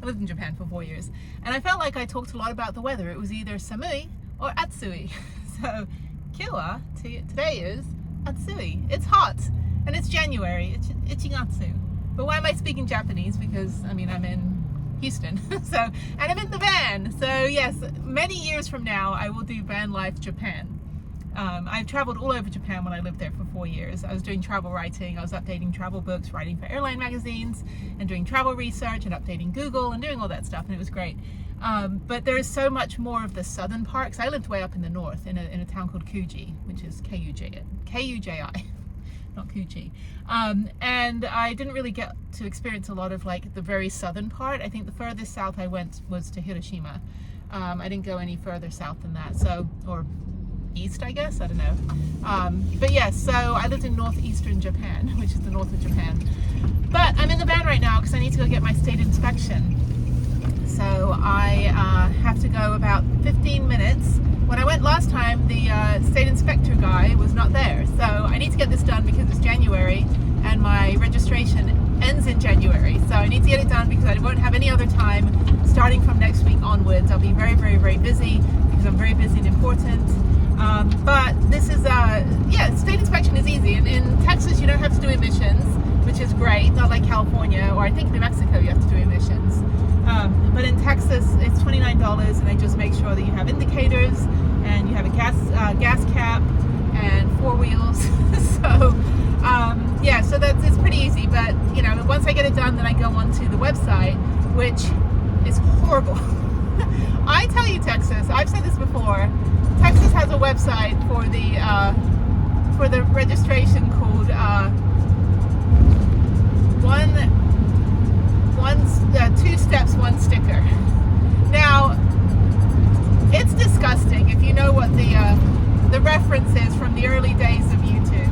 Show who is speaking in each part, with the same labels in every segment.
Speaker 1: I lived in Japan for 4 years, and I felt like I talked a lot about the weather. It was either samui or atsui. So kiwa today is atsui. It's hot, and it's January. It's ichigatsu. But why am I speaking Japanese? Because I mean, I'm in Houston, and I'm in the van. So yes, many years from now, I will do van life Japan. I've traveled all over Japan when I lived there for 4 years. I was doing travel writing, I was updating travel books, writing for airline magazines, and doing travel research and updating Google and doing all that stuff, and it was great. But there is so much more of the southern part, because I lived way up in the north in a town called Kuji, which is K-U-J-I, not Kuji. And I didn't really get to experience a lot of like the very southern part. I think the furthest south I went was to Hiroshima. I didn't go any further south than that, or east, I guess, I don't know. But yes, so I lived in northeastern Japan, which is the north of Japan. But I'm in the van right now because I need to go get my state inspection. So I have to go about 15 minutes. When I went last time, the state inspector guy was not there. So I need to get this done because it's January and my registration ends in January. So I need to get it done because I won't have any other time starting from next week onwards. I'll be very, very, very busy because I'm very busy and important. But this is, state inspection is easy. And in Texas, you don't have to do emissions, which is great. Not like California, or I think New Mexico, you have to do emissions. But in Texas, it's $29, and they just make sure that you have indicators and you have a gas cap and 4 wheels. So, so it's pretty easy. But you know, once I get it done, then I go onto the website, which is horrible. I tell you, Texas, I've said this before. Texas has a website for the registration called two steps, one sticker. Now, it's disgusting if you know what the reference is from the early days of YouTube.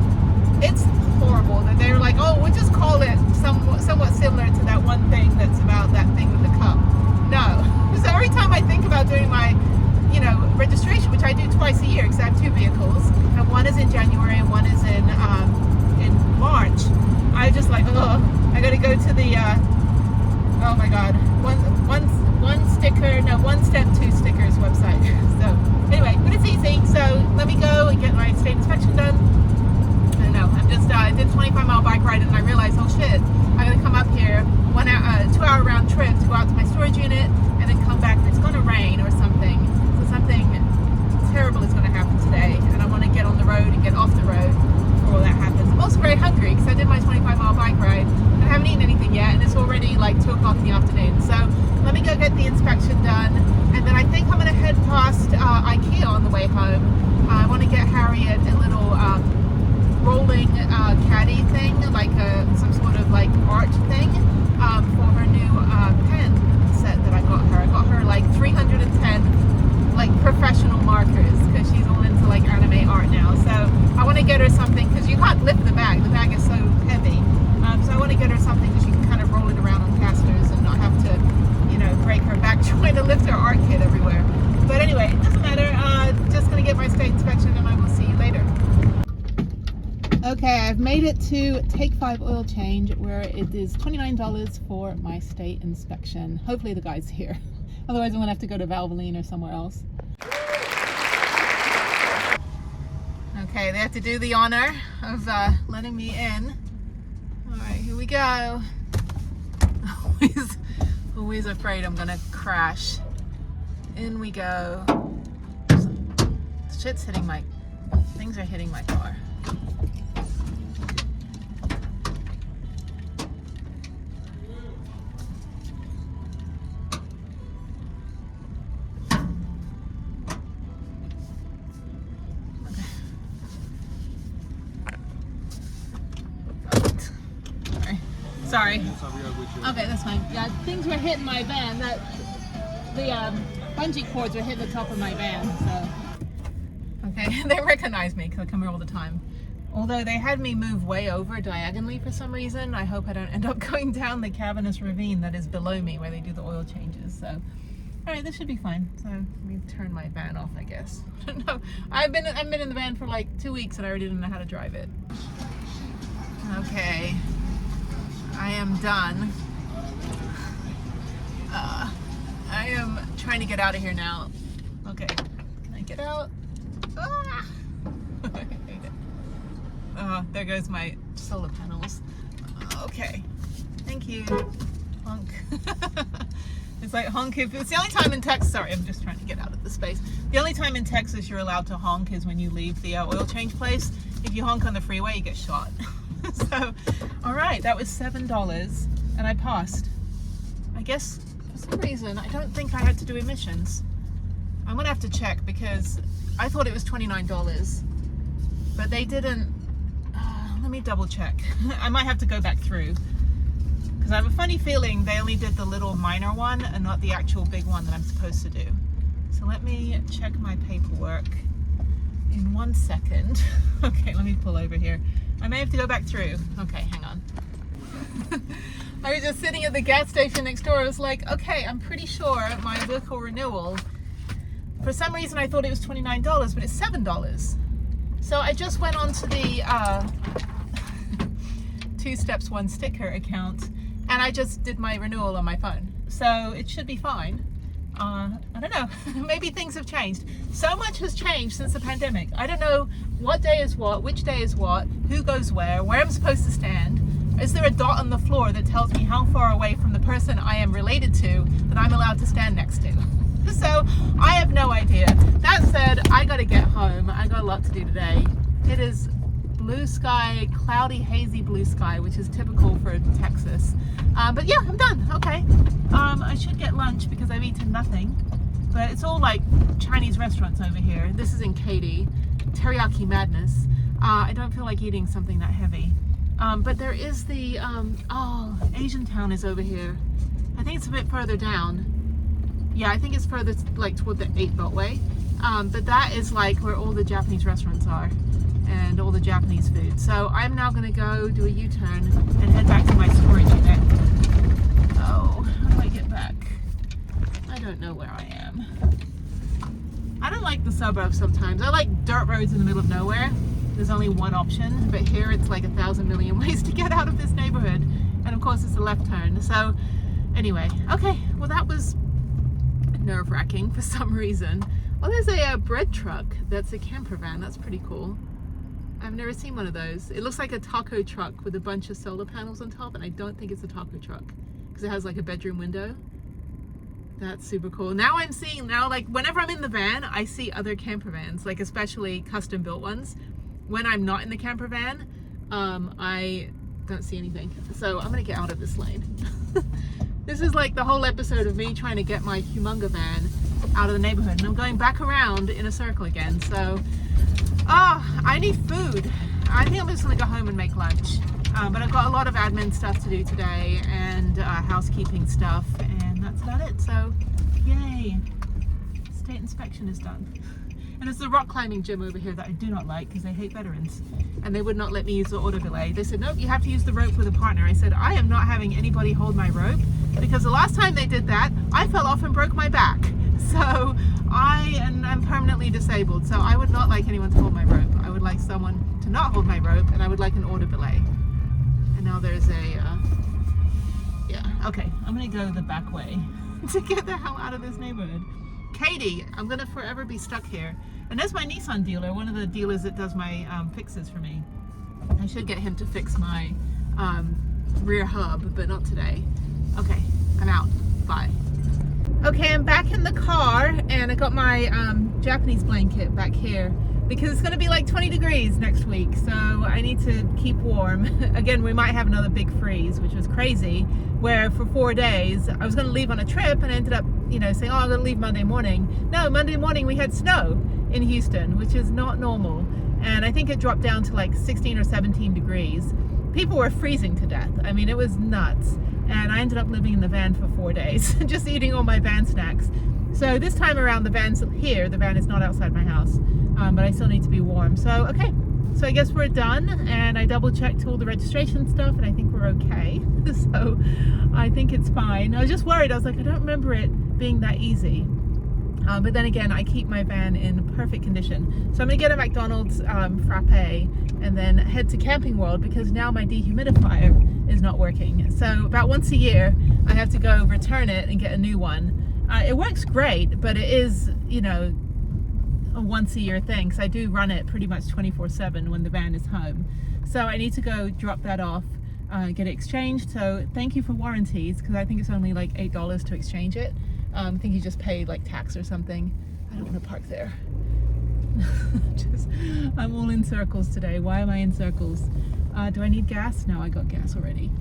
Speaker 1: It's horrible that they're like, oh, we'll just call it somewhat similar to that one thing that's about that thing with the cup. No. So every time I think about doing my registration, which I do twice a year because I have 2 vehicles, and one is in January and one is in March, I just like, I gotta go to the oh my god, one step, 2 stickers website. So anyway, but it's easy. So let me go and get my state inspection done. I don't know, I did a 25-mile bike ride and I realized, oh shit, I gotta come up here 2-hour round trip to go out to my storage unit and then come back. It's gonna rain or something. Something terrible is going to happen today, and I want to get on the road and get off the road before all that happens. I'm also very hungry because I did my 25-mile bike ride and I haven't eaten anything yet, and it's already like 2 o'clock in the afternoon. So let me go get the inspection done, and then I think I'm going to head past IKEA on the way home. I want to get Harriet a little rolling caddy thing, like some sort of like art thing for her new pen set that I got her. I got her like 310 like professional markers because she's all into like anime art now. So I want to get her something because you can't lift the bag is so heavy. So I want to get her something that she can kind of roll it around on casters and not have to break her back trying to lift her art kit everywhere. But anyway, it doesn't matter. Just gonna get my state inspection and I will see you later. Okay, I've made it to Take 5 oil change where it is $29 for my state inspection. Hopefully the guy's here. Otherwise I'm going to have to go to Valvoline or somewhere else. Okay, they have to do the honor of letting me in. Alright, here we go. Always afraid I'm going to crash. In we go. Things are hitting my car. Sorry. Okay, that's fine. Yeah, things were hitting my van. The bungee cords were hitting the top of my van. So, okay, they recognize me because I come here all the time. Although they had me move way over diagonally for some reason. I hope I don't end up going down the cavernous ravine that is below me where they do the oil changes. So, all right, this should be fine. So let me turn my van off, I guess. No, I've been in the van for like 2 weeks and I already didn't know how to drive it. Okay. I am done. I am trying to get out of here now. Okay, can I get out? Ah! There goes my solar panels. Okay, thank you. Honk. It's like honk if it's the only time in Texas. Sorry, I'm just trying to get out of the space. The only time in Texas you're allowed to honk is when you leave the oil change place. If you honk on the freeway, you get shot. So, all right, that was $7, and I passed. I guess for some reason I don't think I had to do emissions. I'm gonna have to check because I thought it was $29, but they didn't. Let me double check. I might have to go back through because I have a funny feeling they only did the little minor one and not the actual big one that I'm supposed to do. So let me check my paperwork in 1 second. Okay, let me pull over here. I may have to go back through. Okay, hang on. I was just sitting at the gas station next door. I was like, okay, I'm pretty sure my vehicle renewal, for some reason I thought it was $29, but it's $7. So I just went on to the 2 steps 1 sticker account and I just did my renewal on my phone. So it should be fine. I don't know, maybe things have changed. So much has changed since the pandemic. I don't know what day is what, which day is what, who goes where I'm supposed to stand. Is there a dot on the floor that tells me how far away from the person I am related to that I'm allowed to stand next to? So I have no idea. That said, I gotta get home. I got a lot to do today. It is blue sky, cloudy, hazy blue sky, which is typical for Texas. But yeah, I'm done. Okay. I should get lunch because I've eaten nothing. But it's all like Chinese restaurants over here. This is in Katy. Teriyaki madness. I don't feel like eating something that heavy. But there is the, Asian Town is over here. I think it's a bit further down. Yeah, I think it's further like toward the 8 Beltway. But that is like where all the Japanese restaurants are and all the Japanese food. So I'm now gonna go do a U-turn and head back to my storage unit. Oh, how do I get back? I don't know where I am. I don't like the suburbs sometimes. I like dirt roads in the middle of nowhere. There's only one option, but here it's like 1,000 million ways to get out of this neighborhood. And of course it's a left turn. So anyway, okay, well that was nerve-wracking for some reason. Oh, there's a bread truck that's a camper van. That's pretty cool. I've never seen one of those. It looks like a taco truck with a bunch of solar panels on top, and I don't think it's a taco truck because it has like a bedroom window. That's super cool. Now I'm seeing, like whenever I'm in the van, I see other camper vans, like especially custom built ones. When I'm not in the camper van, I don't see anything. So I'm gonna get out of this lane. This is like the whole episode of me trying to get my humunga van out of the neighborhood, and I'm going back around in a circle again. So, I need food. I think I'm just gonna go home and make lunch. But I've got a lot of admin stuff to do today and housekeeping stuff, and that's about it. So, yay! State inspection is done. And it's the rock climbing gym over here that I do not like because they hate veterans. And they would not let me use the auto belay. They said, nope, you have to use the rope with a partner. I said, I am not having anybody hold my rope because the last time they did that, I fell off and broke my back. So I am permanently disabled. So I would not like anyone to hold my rope. I would like someone to not hold my rope, and I would like an auto belay. And now there's a, yeah, okay. I'm gonna go the back way to get the hell out of this neighborhood. Katie, I'm gonna forever be stuck here. And there's my Nissan dealer, one of the dealers that does my fixes for me. I should get him to fix my rear hub, but not today. Okay, I'm out. Bye. Okay, I'm back in the car, and I got my Japanese blanket back here because it's gonna be like 20 degrees next week, so I need to keep warm. Again, we might have another big freeze, which was crazy, where for 4 days I was gonna leave on a trip and I ended up, saying, oh, I'm gonna leave Monday morning. No, Monday morning we had snow in Houston, which is not normal. And I think it dropped down to like 16 or 17 degrees. People were freezing to death. I mean, it was nuts. And I ended up living in the van for 4 days, just eating all my van snacks. So this time around, the van's here. The van is not outside my house, but I still need to be warm. So, okay. So I guess we're done, and I double checked all the registration stuff, and I think we're okay. So I think it's fine. I was just worried. I was like, I don't remember it being that easy. But then again, I keep my van in perfect condition. So I'm gonna get a McDonald's frappe and then head to Camping World because now my dehumidifier is not working. So about once a year, I have to go return it and get a new one. It works great, but it is, you know, a once a year thing. So I do run it pretty much 24/7 when the van is home. So I need to go drop that off, get it exchanged. So thank you for warranties, because I think it's only like $8 to exchange it. I think you just pay like tax or something. I don't want to park there. I'm all in circles today. Why am I in circles? Do I need gas? No, I got gas already.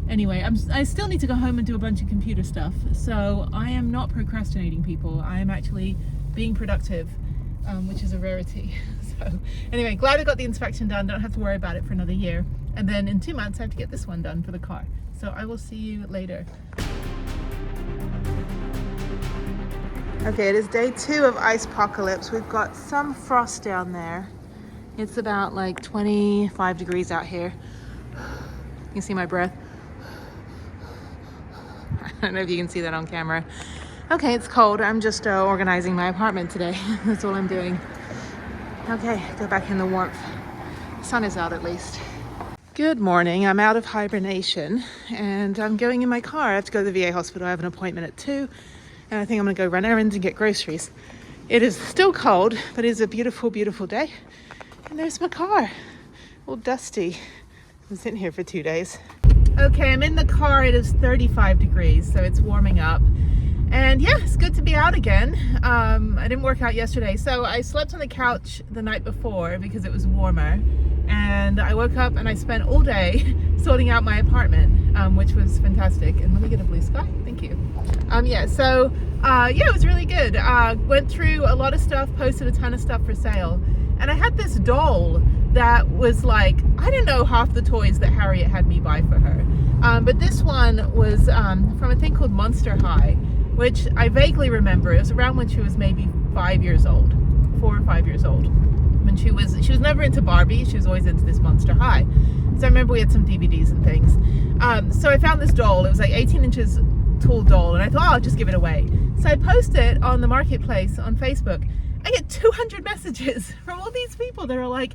Speaker 1: Anyway, I still need to go home and do a bunch of computer stuff. So I am not procrastinating, people. I am actually being productive, which is a rarity. So anyway, glad I got the inspection done. Don't have to worry about it for another year. And then in 2 months, I have to get this one done for the car. So I will see you later. Okay, it is day 2 of Icepocalypse. We've got some frost down there. It's about like 25 degrees out here. You can see my breath. I don't know if you can see that on camera. Okay, it's cold. I'm just organizing my apartment today. That's all I'm doing. Okay, go back in the warmth. Sun is out at least. Good morning. I'm out of hibernation and I'm going in my car. I have to go to the VA hospital. I have an appointment at 2. And I think I'm gonna go run errands and get groceries. It is still cold, but it is a beautiful, beautiful day. And there's my car, all dusty. I've been sitting here for 2 days. Okay, I'm in the car. It is 35 degrees, so it's warming up. And yeah, it's good to be out again. I didn't work out yesterday, so I slept on the couch the night before because it was warmer. And I woke up and I spent all day sorting out my apartment, which was fantastic. And let me get a blue sky. Thank you. Yeah, it was really good. Went through a lot of stuff, posted a ton of stuff for sale. And I had this doll that was like, I don't know half the toys that Harriet had me buy for her. But this one was from a thing called Monster High, which I vaguely remember. It was around when she was maybe 5 years old, 4 or 5 years old. When she was never into Barbie, she was always into this Monster High. So I remember we had some DVDs and things. So I found this doll. It was like 18 inches tall doll, and I thought, I'll just give it away. So I posted it on the marketplace on Facebook. I get 200 messages from all these people that are like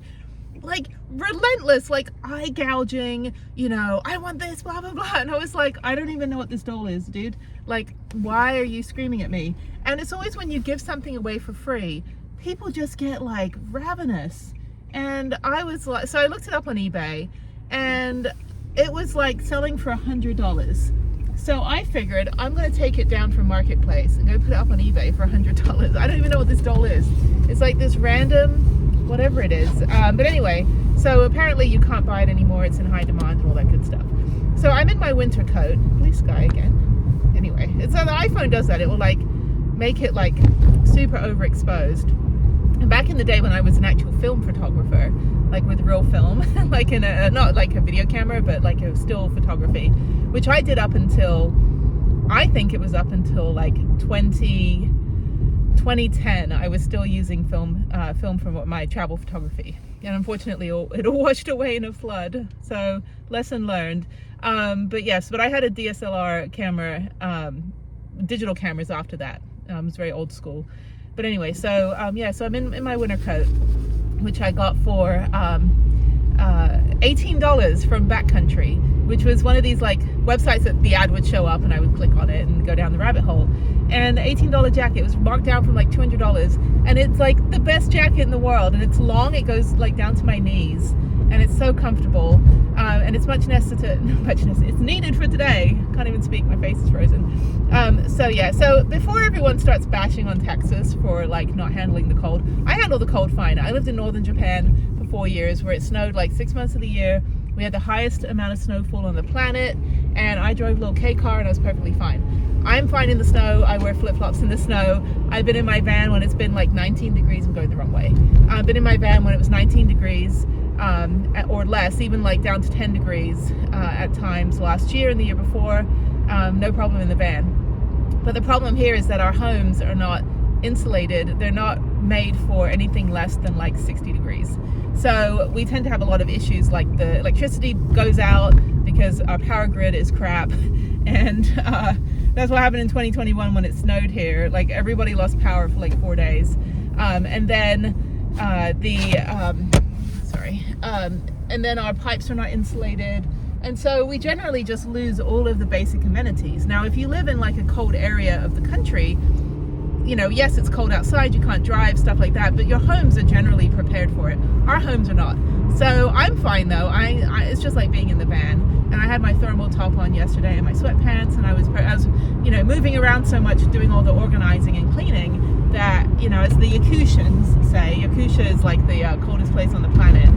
Speaker 1: relentless, like eye gouging, you know, I want this, blah, blah, blah. And I was like, I don't even know what this doll is, dude. Like, why are you screaming at me? And it's always when you give something away for free, people just get like ravenous. And I was like, so I looked it up on eBay and it was like selling for $100. So I figured I'm gonna take it down from Marketplace and go put it up on eBay for $100. I don't even know what this doll is. It's like this random, whatever it is. But anyway, so apparently you can't buy it anymore. It's in high demand and all that good stuff. So I'm in my winter coat, blue sky again. Anyway, so the iPhone does that. It will like make it like super overexposed. And back in the day when I was an actual film photographer, like with real film, like in a, not like a video camera, but like a still photography, which I did up until, I think it was up until like 2010, I was still using film from my travel photography. And unfortunately, it all washed away in a flood. So lesson learned. But yes, but I had a DSLR camera, digital cameras after that. It was very old school. But anyway, so so I'm in my winter coat, which I got for $18 from Backcountry, which was one of these like websites that the ad would show up and I would click on it and go down the rabbit hole. And the $18 jacket was marked down from like $200, and it's like the best jacket in the world, and it's long, it goes like down to my knees, and it's so comfortable, and it's it's needed for today. Can't even speak, my face is frozen. So before everyone starts bashing on Texas for like not handling the cold, I handle the cold fine. I lived in northern Japan for 4 years where it snowed like 6 months of the year. We had the highest amount of snowfall on the planet, and I drove a little K car and I was perfectly fine. I'm fine in the snow. I wear flip-flops in the snow. I've been in my van when it's been like 19 degrees. I'm going the wrong way. I've been in my van when it was 19 degrees or less, even like down to 10 degrees at times last year and the year before. No problem in the van. But the problem here is that our homes are not insulated. They're not made for anything less than like 60 degrees. So we tend to have a lot of issues, like the electricity goes out because our power grid is crap, and That's what happened in 2021 when it snowed here. Like everybody lost power for like 4 days. And then and then our pipes are not insulated. And so we generally just lose all of the basic amenities. Now, if you live in like a cold area of the country, you know, yes, it's cold outside, you can't drive, stuff like that, but your homes are generally prepared for it. Our homes are not. So I'm fine though. It's just like being in the van. And I had my thermal top on yesterday and my sweatpants, and I was you know, moving around so much, doing all the organizing and cleaning that, you know, as the Yakushans say, Yakusha is like the coldest place on the planet.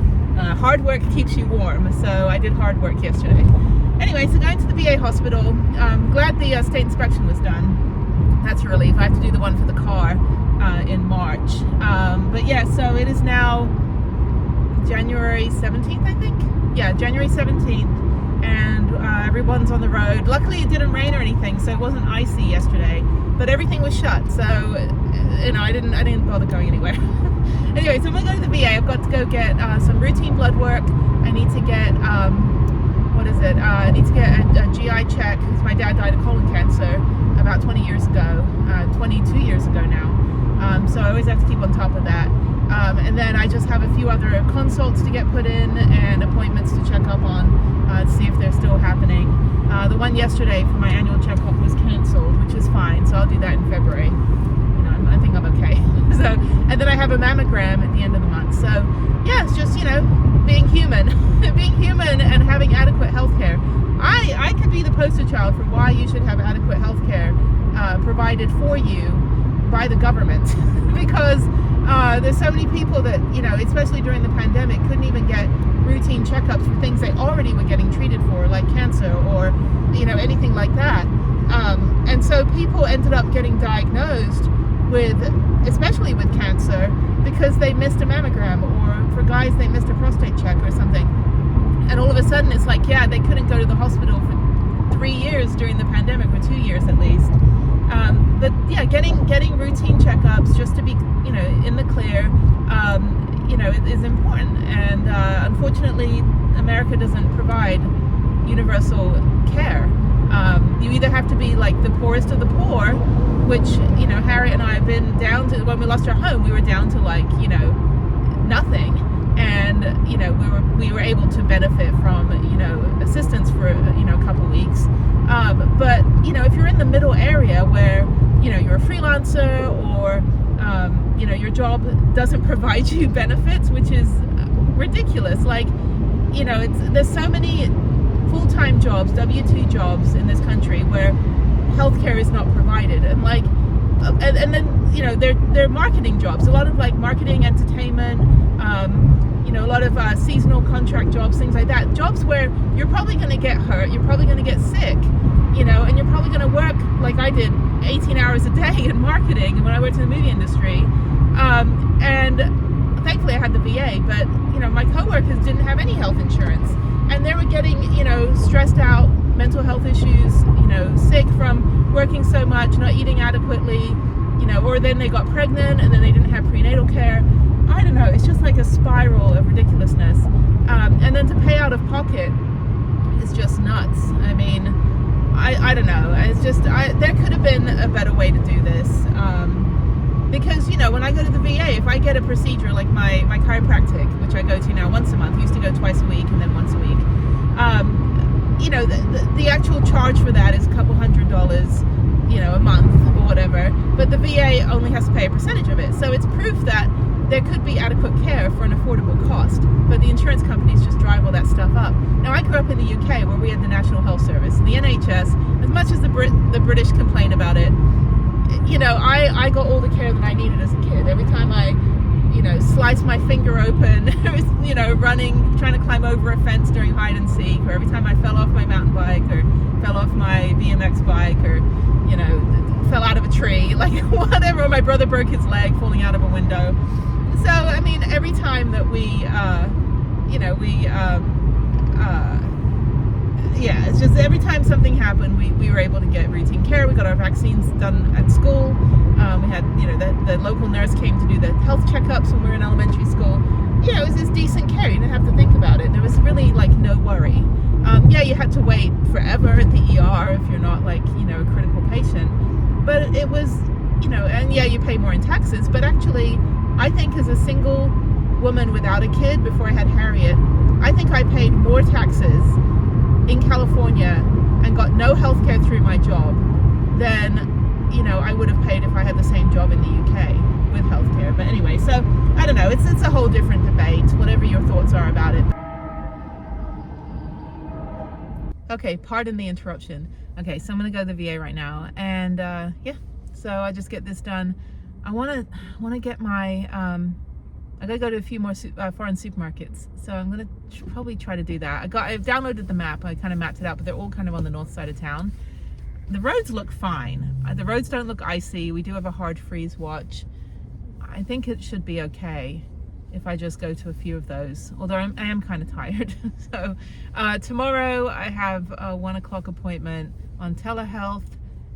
Speaker 1: Hard work keeps you warm, so I did hard work yesterday. Anyway, so going to the VA hospital. Glad the state inspection was done. That's a relief. I have to do the one for the car in March. But yeah, so it is now January 17th, I think. Yeah, January 17th, and everyone's on the road. Luckily, it didn't rain or anything, so it wasn't icy yesterday. But everything was shut, so you know, I didn't bother going anywhere. Anyway, so I'm gonna go to the VA. I've got to go get some routine blood work. I need to get I need to get a GI check because my dad died of colon cancer about 22 years ago now. So I always have to keep on top of that. And then I just have a few other consults to get put in and appointments to check up on to see if they're still happening. The one yesterday for my annual checkup was cancelled, which is fine. So I'll do that in February. I think I'm okay. So, and then I have a mammogram at the end of the month. So yeah, it's just, you know, being human, being human and having adequate health care. I could be the poster child for why you should have adequate health care provided for you by the government because there's so many people that, you know, especially during the pandemic, couldn't even get routine checkups for things they already were getting treated for, like cancer or, you know, anything like that. And so people ended up getting diagnosed with, especially with cancer, because they missed a mammogram, or for guys they missed a prostate check or something. And all of a sudden it's like, yeah, they couldn't go to the hospital for 3 years during the pandemic, or 2 years at least. But yeah, getting routine checkups just to be, you know, in the clear, you know, is important. And unfortunately, America doesn't provide universal care. You either have to be like the poorest of the poor, which, you know, Harriet and I have been down to, when we lost our home, we were down to like, you know, nothing. And, you know, we were able to benefit from, you know, assistance for, you know, a couple weeks. But, you know, if you're in the middle area where, you know, you're a freelancer or, you know, your job doesn't provide you benefits, which is ridiculous. Like, you know, there's so many full-time jobs, W-2 jobs in this country where healthcare is not provided, and like, and then, you know, they're marketing jobs, a lot of like marketing, entertainment, you know, a lot of seasonal contract jobs, things like that, jobs where you're probably going to get hurt, you're probably going to get sick, you know, and you're probably going to work, like I did, 18 hours a day in marketing when I worked in the movie industry. And thankfully I had the VA, but, you know, my coworkers didn't have any health insurance, and they were getting, you know, stressed out, mental health issues, you know, sick from working so much, not eating adequately, you know, or then they got pregnant and then they didn't have prenatal care. I don't know, it's just like a spiral of ridiculousness. And then to pay out of pocket is just nuts. I mean, I don't know, it's just, there could have been a better way to do this. Because, you know, when I go to the VA, if I get a procedure like my chiropractic, which I go to now once a month, I used to go twice a week and then once a week, you know, the actual charge for that is a couple $100, you know, a month or whatever, but the VA only has to pay a percentage of it. So it's proof that there could be adequate care for an affordable cost, but the insurance companies just drive all that stuff up. Now, I grew up in the UK where we had the National Health Service, and the NHS, as much as the British complain about it, you know, I got all the care that I needed as a kid. Every time I, you know, sliced my finger open, you know, running, trying to climb over a fence during hide and seek, or every time I fell off my mountain bike or fell off my BMX bike, or, you know, fell out of a tree, like whatever, or my brother broke his leg falling out of a window. So, I mean, every time that we, you know, yeah, it's just every time something happened, we were able to get routine care. We got our vaccines done at school. We had, you know, the local nurse came to do the health checkups when we were in elementary school. You know, it was just decent care. You didn't have to think about it. There was really like no worry. Yeah, you had to wait forever at the ER if you're not like, you know, a critical patient. But it was, you know, and yeah, you pay more in taxes. But actually, I think as a single woman without a kid before I had Harriet, I think I paid more taxes in California and got no health care through my job than, you know, I would have paid if I had the same job in the UK with healthcare. But anyway, so I don't know, it's a whole different debate, whatever your thoughts are about it. Okay, pardon the interruption. Okay, so I'm gonna go to the VA right now, and yeah, so I just get this done. I wanna get my I gotta go to a few more foreign supermarkets, so I'm gonna probably try to do that. I've downloaded the map. I kind of mapped it out, but they're all kind of on the north side of town. The roads look fine. The roads don't look icy. We do have a hard freeze watch. I think it should be okay if I just go to a few of those, although I am kind of tired. So tomorrow I have a 1 o'clock appointment on telehealth,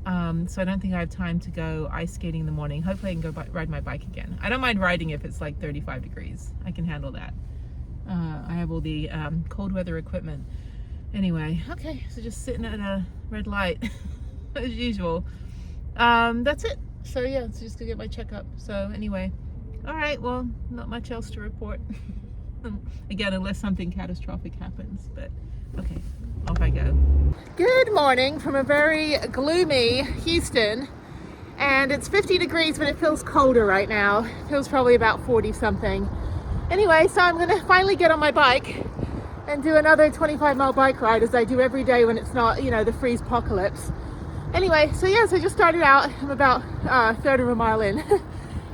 Speaker 1: so I don't think I have time to go ice skating in the morning. Hopefully I can go ride my bike again. I don't mind riding if it's like 35 degrees. I can handle that. I have all the cold weather equipment. Anyway, okay, so just sitting at a red light as usual. That's it. So yeah, so just to get my checkup. So anyway, all right, well, not much else to report. Again, unless something catastrophic happens, but okay, off I go. Good morning from a very gloomy Houston, and it's 50 degrees, but it feels colder right now. It feels probably about 40 something. Anyway, so I'm gonna finally get on my bike and do another 25-mile bike ride, as I do every day when it's not, you know, the freeze apocalypse. Anyway, so yeah, so I just started out. I'm about a third of a mile in.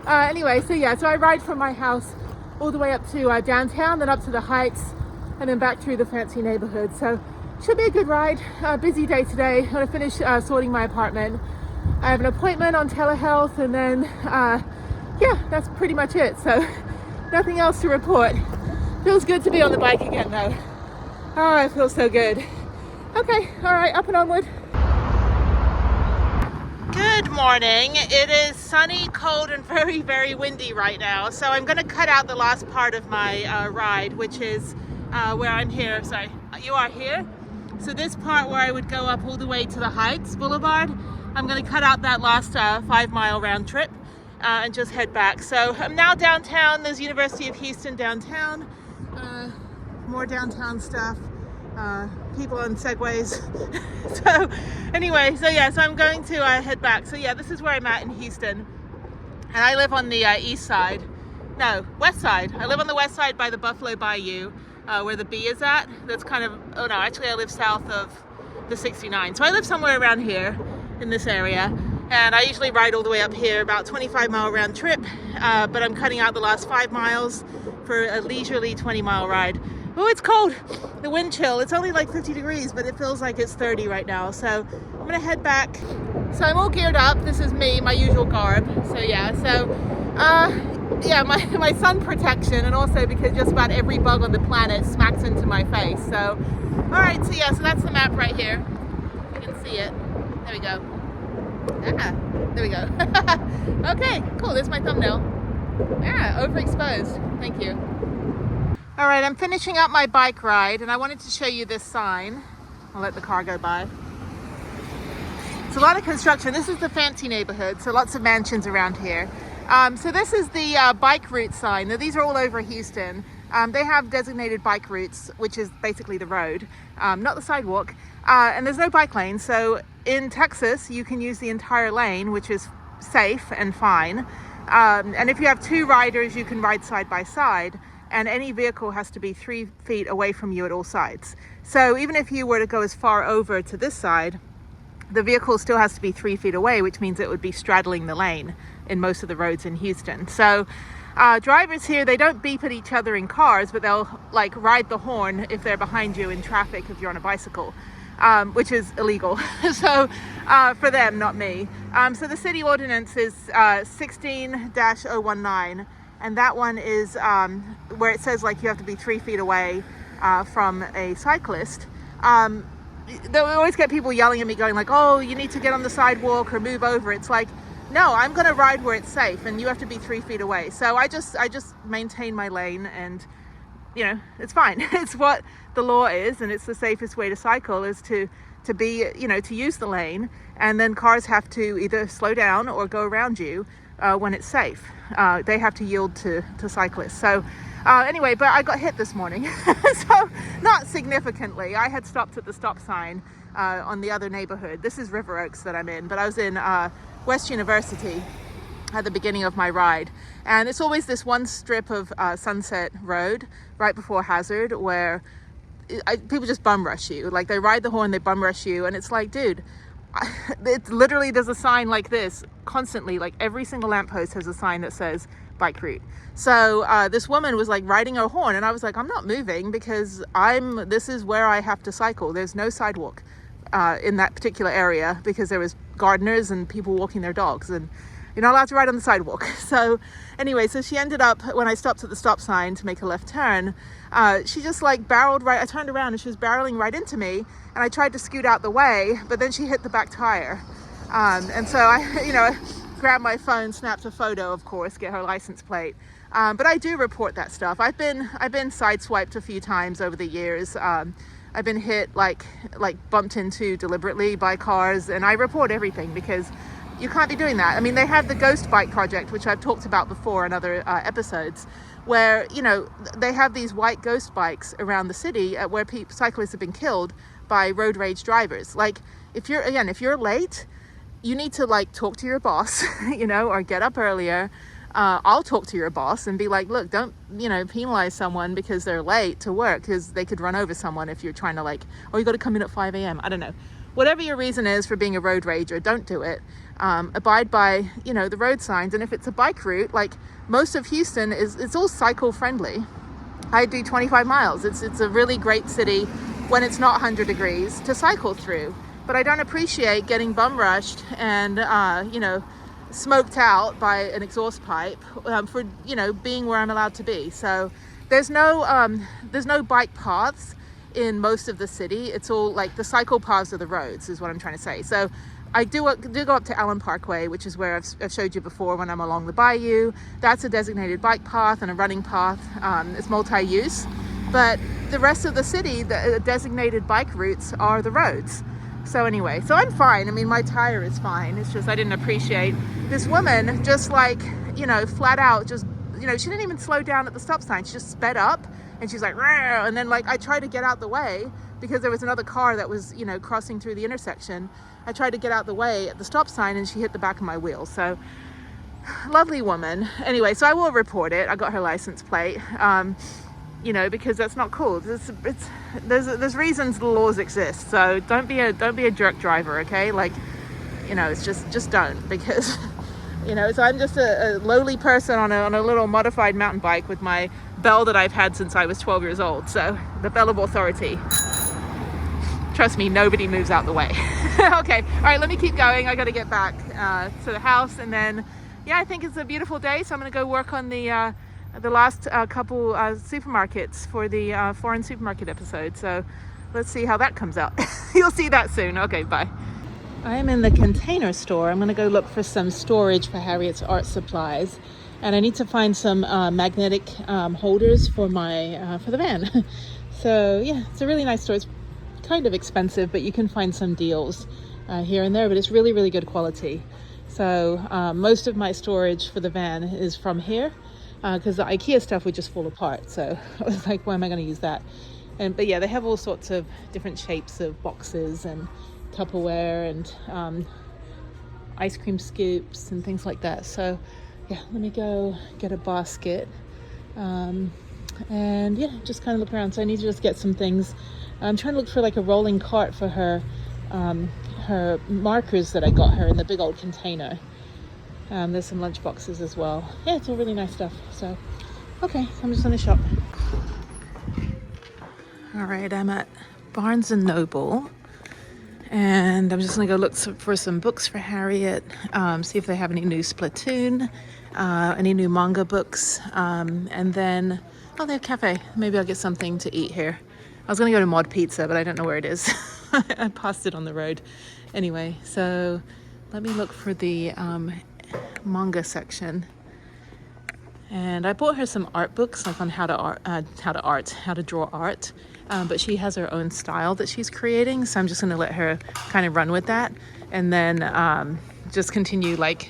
Speaker 1: Anyway, so yeah, so I ride from my house all the way up to downtown, then up to the Heights, and then back through the fancy neighborhood. So should be a good ride. Busy day today. I'm gonna finish sorting my apartment. I have an appointment on telehealth, and then yeah, that's pretty much it. So nothing else to report. Feels good to be on the bike again though. Oh, it feels so good. Okay, all right, up and onward. Good morning. It is sunny, cold, and very, very windy right now. So I'm going to cut out the last part of my ride, which is where I'm here. Sorry, you are here. So this part where I would go up all the way to the Heights Boulevard, I'm going to cut out that last 5-mile round trip and just head back. So I'm now downtown. There's University of Houston downtown. More downtown stuff. People on segways. So anyway, so yeah, so I'm going to head back. So yeah, this is where I'm at in Houston, and I live on the west side. I live on the west side by the Buffalo Bayou, where the B is at. That's kind of, oh no, actually I live south of the 69. So I live somewhere around here in this area, and I usually ride all the way up here, about 25-mile round trip, but I'm cutting out the last 5 miles for a leisurely 20-mile ride. Oh, it's cold. The wind chill. It's only like 50 degrees, but it feels like it's 30 right now. So I'm gonna head back. So I'm all geared up. This is me, my usual garb. So yeah, so yeah, my sun protection, and also because just about every bug on the planet smacks into my face. So all right, so yeah, so that's the map right here. You can see it. There we go. Ah, there we go. Okay, cool. There's my thumbnail. Yeah, overexposed. Thank you. All right, I'm finishing up my bike ride, and I wanted to show you this sign. I'll let the car go by. It's a lot of construction. This is the fancy neighborhood, so lots of mansions around here. So this is the bike route sign. Now, these are all over Houston. They have designated bike routes, which is basically the road, not the sidewalk. And there's no bike lane. So in Texas, you can use the entire lane, which is safe and fine. And if you have 2 riders, you can ride side by side. And any vehicle has to be 3 feet away from you at all sides. So even if you were to go as far over to this side, the vehicle still has to be 3 feet away, which means it would be straddling the lane in most of the roads in Houston. So drivers here, they don't beep at each other in cars, but they'll like ride the horn if they're behind you in traffic if you're on a bicycle, which is illegal. So for them, not me. So the city ordinance is 16-019. And that one is where it says like you have to be 3 feet away from a cyclist. They always get people yelling at me going like, oh, you need to get on the sidewalk or move over. It's like, no, I'm going to ride where it's safe, and you have to be 3 feet away. So I just maintain my lane, and you know, it's fine. It's what the law is, and it's the safest way to cycle is to be, you know, to use the lane, and then cars have to either slow down or go around you when it's safe. They have to yield to cyclists. So anyway, but I got hit this morning. So not significantly. I had stopped at the stop sign on the other neighborhood. This is River Oaks that I'm in, but I was in West University at the beginning of my ride, and it's always this one strip of Sunset Road right before Hazard where people just bum rush you. Like, they ride the horn, they bum rush you, and it's like, dude, it literally, there's a sign like this constantly. Like, every single lamppost has a sign that says bike route. So this woman was like riding her horn, and I was like, I'm not moving because this is where I have to cycle. There's no sidewalk in that particular area because there was gardeners and people walking their dogs, and you're not allowed to ride on the sidewalk. So anyway, so she ended up, when I stopped at the stop sign to make a left turn, she just like barreled right, I turned around and she was barreling right into me, and I tried to scoot out the way, but then she hit the back tire. And so I, you know, grabbed my phone, snapped a photo, of course, get her license plate. But I do report that stuff. I've been sideswiped a few times over the years. I've been hit, like bumped into deliberately by cars, and I report everything because you can't be doing that. I mean, they have the Ghost Bike Project, which I've talked about before in other episodes, where, you know, they have these white ghost bikes around the city where cyclists have been killed by road rage drivers. Like, if you're late, you need to like talk to your boss, you know, or get up earlier. I'll talk to your boss and be like, look, don't, you know, penalize someone because they're late to work, because they could run over someone if you're trying to like, oh, you got to come in at 5 a.m. I don't know. Whatever your reason is for being a road rager, don't do it. Abide by, you know, the road signs. And if it's a bike route, like most of Houston it's all cycle friendly. I do 25 miles. It's a really great city when it's not 100 degrees to cycle through. But I don't appreciate getting bum rushed and, you know, smoked out by an exhaust pipe for, you know, being where I'm allowed to be. So there's no bike paths in most of the city. It's all like the cycle paths are the roads, is what I'm trying to say. So I do go up to Allen Parkway, which is where I've showed you before when I'm along the bayou. That's a designated bike path and a running path. It's multi-use, but the rest of the city, the designated bike routes are the roads. So anyway, so I'm fine. I mean, my tire is fine. It's just I didn't appreciate this woman just like, you know, flat out just, you know, she didn't even slow down at the stop sign. She just sped up and she's like, "Rah!" And then like I tried to get out the way because there was another car that was, you know, crossing through the intersection. I tried to get out the way at the stop sign and she hit the back of my wheel. So lovely woman. Anyway, so I will report it. I got her license plate. You know, because that's not cool. There's reasons the laws exist. So don't be a jerk driver, okay? Like, you know, it's just don't, because, you know, so I'm just a lowly person on a little modified mountain bike with my bell that I've had since I was 12 years old. So the bell of authority. Trust me, nobody moves out the way. Okay, all right, let me keep going. I got to get back to the house, and then, yeah, I think it's a beautiful day. So I'm going to go work on the last couple supermarkets for the foreign supermarket episode. So let's see how that comes out. You'll see that soon. Okay, bye. I am in the Container Store. I'm going to go look for some storage for Harriet's art supplies, and I need to find some magnetic holders for the van. So yeah, it's a really nice store. It's kind of expensive, but you can find some deals here and there, but it's really, really good quality. So most of my storage for the van is from here, because the IKEA stuff would just fall apart. So I was like, why am I going to use that? But yeah, they have all sorts of different shapes of boxes and Tupperware and ice cream scoops and things like that. So yeah, let me go get a basket and yeah, just kind of look around. So I need to just get some things. I'm trying to look for like a rolling cart for her markers that I got her in the big old container. There's some lunch boxes as well. Yeah, it's all really nice stuff. So okay, so I'm just gonna shop. All right, I'm at Barnes and Noble, and I'm just gonna go look for some books for Harriet, see if they have any new Splatoon, any new manga books, and then, oh, they have cafe. Maybe I'll get something to eat here. I was gonna go to Mod Pizza, but I don't know where it is. I passed it on the road. Anyway, so let me look for the manga section. And I bought her some art books, like on how to draw art. But she has her own style that she's creating, so I'm just going to let her kind of run with that, and then just continue like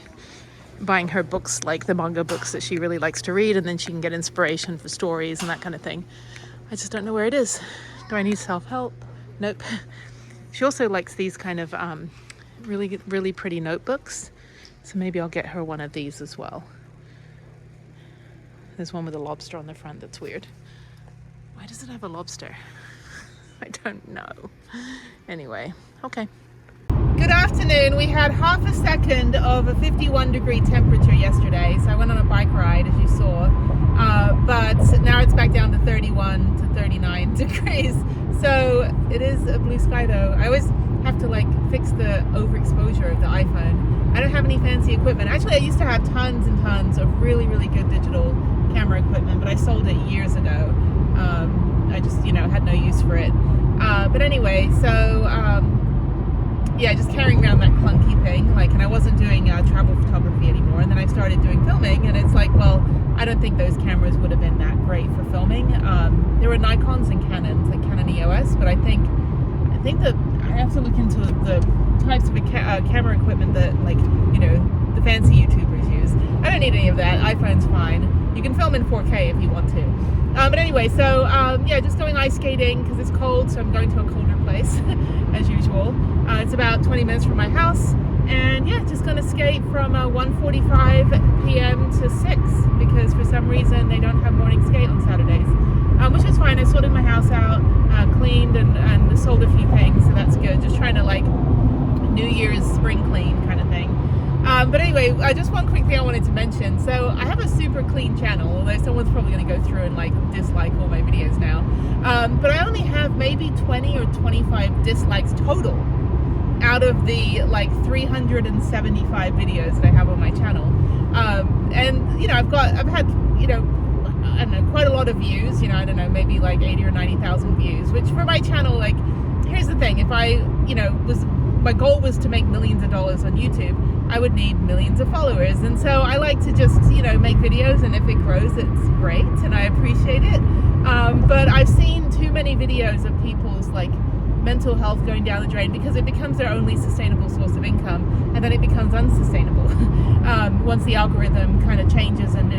Speaker 1: buying her books, like the manga books that she really likes to read, and then she can get inspiration for stories and that kind of thing. I just don't know where it is. Do I need self-help? Nope. She also likes these kind of really, really pretty notebooks, so maybe I'll get her one of these as well. There's one with a lobster on the front that's weird. Why does it have a lobster? I don't know. Anyway, okay. Good afternoon. We had half a second of a 51-degree temperature yesterday, so I went on a bike ride, as you saw. But now it's back down to 31 to 39 degrees. So it is a blue sky though. I always have to like fix the overexposure of the iPhone. I don't have any fancy equipment. Actually, I used to have tons and tons of really, really good digital camera equipment, but I sold it years ago. I just, had no use for it. But anyway, so yeah, just carrying around that clunky thing, and I wasn't doing travel photography anymore, and then I started doing filming, and it's like, well, I don't think those cameras would have been that great for filming. There were Nikons and Canons, like Canon EOS, but I think that I have to look into the types of camera equipment that, the fancy YouTubers use. I don't need any of that. iPhone's fine. You can film in 4K if you want to. But anyway, so yeah, just going ice skating because it's cold, so I'm going to a colder place as usual. It's about 20 minutes from my house, and yeah, just going to skate from 1:45 p.m. to 6 because for some reason they don't have morning skate on Saturdays, which is fine. I sorted my house out, cleaned, and sold a few things, so that's good. Just trying to like New Year's spring clean kind of thing. But anyway, just one quick thing I wanted to mention. So I have a super clean channel, although someone's probably going to go through and like dislike all my videos now. But I only have maybe 20 or 25 dislikes total out of the like 375 videos that I have on my channel. And I've had I don't know, quite a lot of views. I don't know, maybe like 80 or 90,000 views. Which for my channel, like, here's the thing: if I my goal was to make millions of dollars on YouTube, I would need millions of followers. And so I like to just, make videos, and if it grows, it's great, and I appreciate it. But I've seen too many videos of people's like mental health going down the drain because it becomes their only sustainable source of income, and then it becomes unsustainable once the algorithm kind of changes and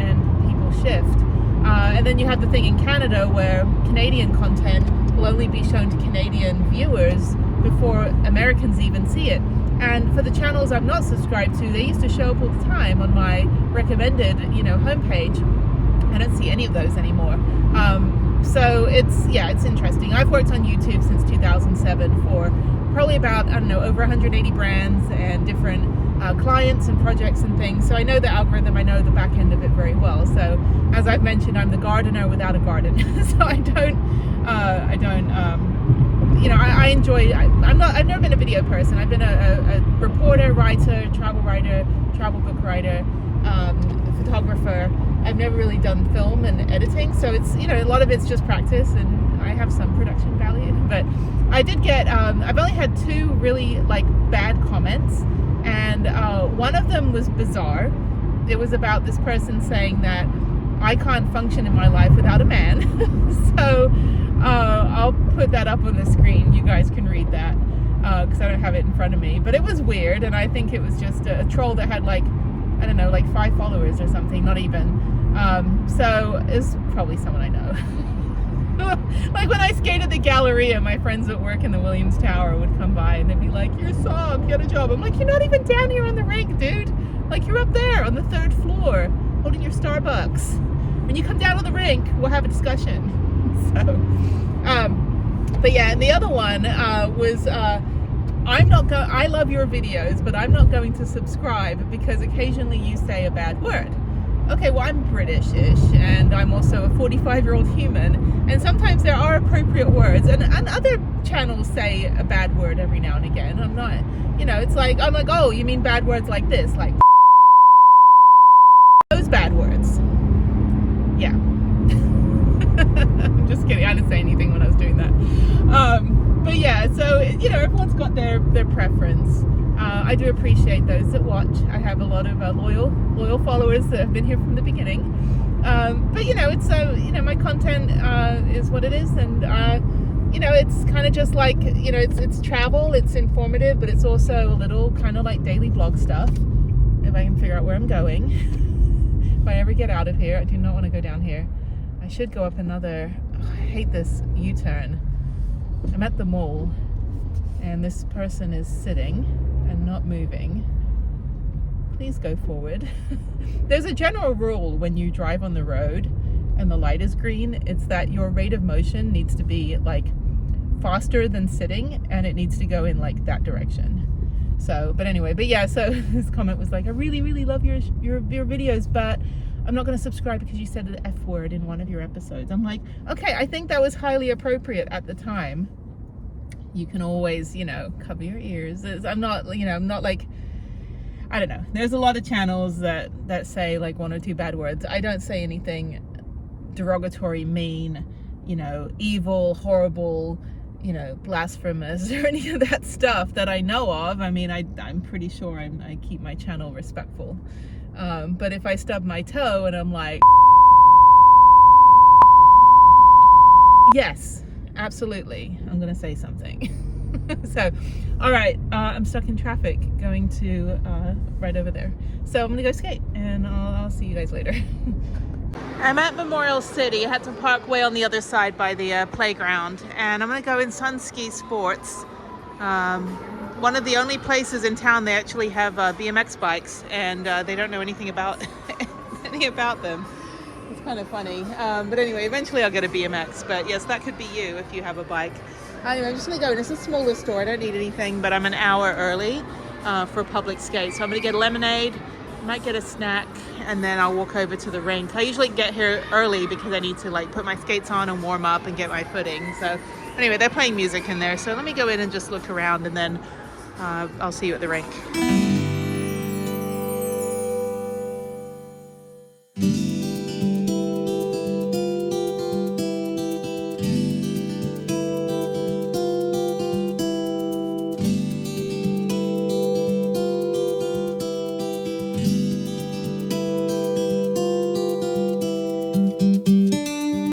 Speaker 1: people shift. And then you have the thing in Canada where Canadian content will only be shown to Canadian viewers before Americans even see it. And for the channels I'm not subscribed to, they used to show up all the time on my recommended, homepage. I don't see any of those anymore. So it's interesting. I've worked on YouTube since 2007 for probably about, over 180 brands and different clients and projects and things. So I know the algorithm, I know the back end of it very well. So as I've mentioned, I'm the gardener without a garden. So I enjoy, I've never been a video person. I've been a reporter, writer, travel book writer, photographer. I've never really done film and editing. So it's, a lot of it's just practice, and I have some production value. But I did get, I've only had 2 really like bad comments. And one of them was bizarre. It was about this person saying that I can't function in my life without a man. So I'll put that up on the screen. You guys can read that because I don't have it in front of me. But it was weird, and I think it was just a troll that had like, I don't know, like 5 followers or something, not even. So it's probably someone I know. Like when I skated the Galleria, my friends that work in the Williams Tower would come by and they'd be like, "You're sob, get a job." I'm like, "You're not even down here on the rink, dude. Like, you're up there on the 3rd floor holding your Starbucks. When you come down on the rink, we'll have a discussion." So, but yeah, and the other one was, I love your videos, but I'm not going to subscribe because occasionally you say a bad word. Okay, well, I'm British-ish, and I'm also a 45-year-old human, and sometimes there are appropriate words, and other channels say a bad word every now and again. I'm not, it's like, I'm like, oh, you mean bad words like this, like those bad words. Yeah. I'm just kidding, I didn't say anything when I was doing that. But yeah, so, everyone's got their preference. I do appreciate those that watch. I have a lot of loyal followers that have been here from the beginning. But you know, it's you know, my content is what it is, and you know, it's kind of just like, you know, it's travel, it's informative, but it's also a little kind of like daily blog stuff. If I can figure out where I'm going, if I ever get out of here. I do not want to go down here. I should go up another. Oh, I hate this U-turn. I'm at the mall, and this person is sitting and not moving. Please go forward. There's a general rule when you drive on the road and the light is green. It's that your rate of motion needs to be like faster than sitting, and it needs to go in like that direction. So, but anyway, but yeah, so this comment was like, I really love your videos, but I'm not going to subscribe because you said the F word in one of your episodes. I'm like, okay, I think that was highly appropriate at the time. You can always, you know, cover your ears. I'm not, you know, I'm not like, I don't know. There's a lot of channels that say like one or two bad words. I don't say anything derogatory, mean, you know, evil, horrible, you know, blasphemous, or any of that stuff that I know of. I mean, I'm pretty sure I keep my channel respectful. But if I stub my toe and I'm like, yes, absolutely, I'm gonna say something. So, all right, I'm stuck in traffic going to right over there. So I'm gonna go skate, and I'll see you guys later. I'm at Memorial City. I had to park way on the other side by the playground, and I'm gonna go in Sunski Sports. One of the only places in town they actually have BMX bikes, and they don't know anything about them. It's kind of funny. But anyway, eventually I'll get a BMX. But yes, that could be you if you have a bike. Anyway, I'm just gonna go in. It's a smaller store. I don't need anything, but I'm an hour early for public skate. So I'm gonna get a lemonade, might get a snack, and then I'll walk over to the rink. I usually get here early because I need to like put my skates on and warm up and get my footing. So anyway, they're playing music in there. So let me go in and just look around, and then I'll see you at the rink.